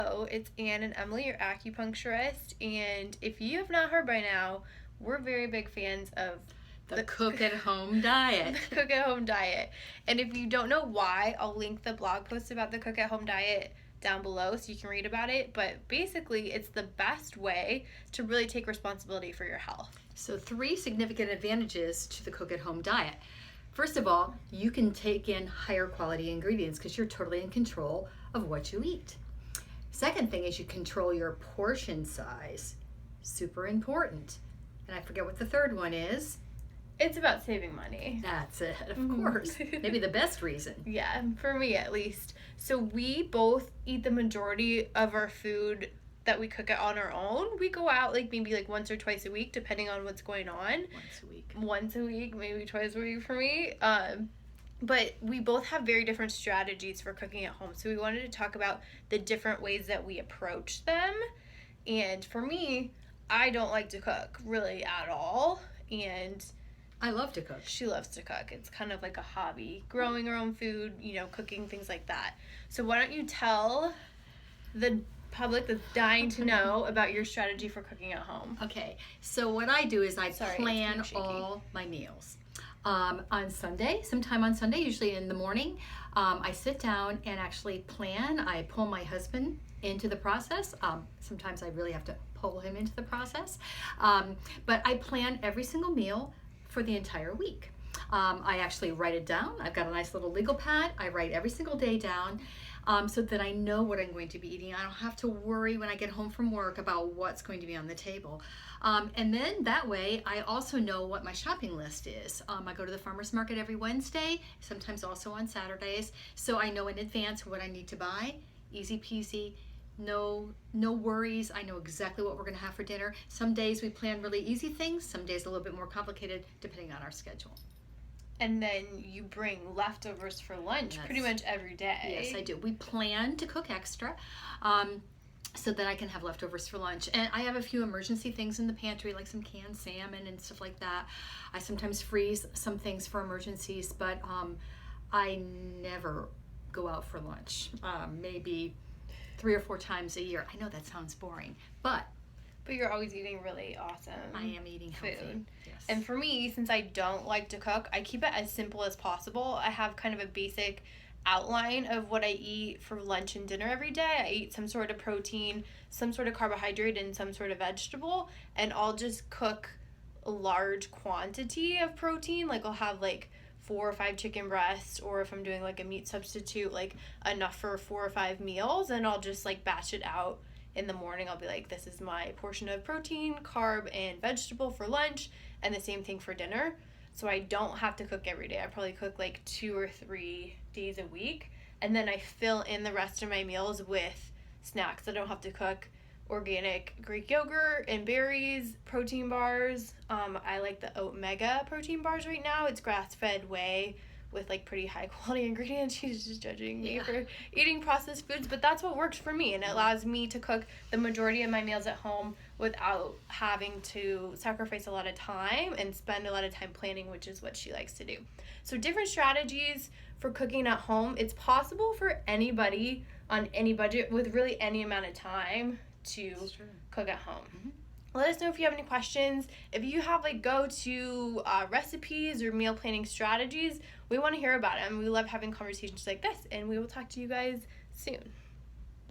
Hello, it's Ann and Emily, your acupuncturist, and if you have not heard by now, we're very big fans of the cook-at-home diet. the cook-at-home diet. And if you don't know why, I'll link the blog post about the cook-at-home diet down below so you can read about it. But basically, it's the best way to really take responsibility for your health. So 3 significant advantages to the cook-at-home diet. First of all, you can take in higher quality ingredients because you're totally in control of what you eat. Second thing is you control your portion size. Super important. And I forget what the third one is. It's about saving money. That's it, of course. Maybe the best reason. Yeah, for me at least. So we both eat the majority of our food that we cook it on our own. We go out maybe once or twice a week, depending on what's going on. Once a week, maybe twice a week for me. But we both have very different strategies for cooking at home. So we wanted to talk about the different ways that we approach them. And for me, I don't like to cook really at all. And I love to cook. She loves to cook. It's kind of like a hobby, growing her own food, cooking, things like that. So why don't you tell the public that's dying to know about your strategy for cooking at home? Okay, so what I do is I plan all my meals. On Sunday, sometime on Sunday, usually in the morning, I sit down and actually plan. I pull my husband into the process. Sometimes I really have to pull him into the process. But I plan every single meal for the entire week. I actually write it down. I've got a nice little legal pad. I write every single day down so that I know what I'm going to be eating. I don't have to worry when I get home from work about what's going to be on the table. And then that way I also know what my shopping list is. I go to the farmer's market every Wednesday, sometimes also on Saturdays, so I know in advance what I need to buy. Easy peasy. No worries. I know exactly what we're going to have for dinner. Some days we plan really easy things, some days a little bit more complicated depending on our schedule. And then you bring leftovers for lunch pretty much every day. Yes, I do. We plan to cook extra so that I can have leftovers for lunch. And I have a few emergency things in the pantry, like some canned salmon and stuff like that. I sometimes freeze some things for emergencies, but I never go out for lunch. Maybe 3 or 4 times a year. I know that sounds boring, but you're always eating really awesome I am eating healthy food. Yes. And for me, since I don't like to cook, I keep it as simple as possible. I have kind of a basic outline of what I eat for lunch and dinner every day. I eat some sort of protein, some sort of carbohydrate, and some sort of vegetable, and I'll just cook a large quantity of protein. I'll have 4 or 5 chicken breasts, or if I'm doing a meat substitute, enough for 4 or 5 meals, and I'll just batch it out. In the morning, I'll be this is my portion of protein, carb, and vegetable for lunch, and the same thing for dinner. So I don't have to cook every day. I probably cook 2 or 3 days a week, and then I fill in the rest of my meals with snacks. I don't have to cook organic Greek yogurt and berries, protein bars. I like the Oat Mega protein bars right now. It's grass-fed whey with pretty high quality ingredients. She's just judging me for eating processed foods, but that's what works for me, and it allows me to cook the majority of my meals at home without having to sacrifice a lot of time and spend a lot of time planning, which is what she likes to do. So different strategies for cooking at home. It's possible for anybody on any budget with really any amount of time to cook at home. Mm-hmm. Let us know if you have any questions. If you have go-to recipes or meal planning strategies, we want to hear about them. We love having conversations like this, and we will talk to you guys soon.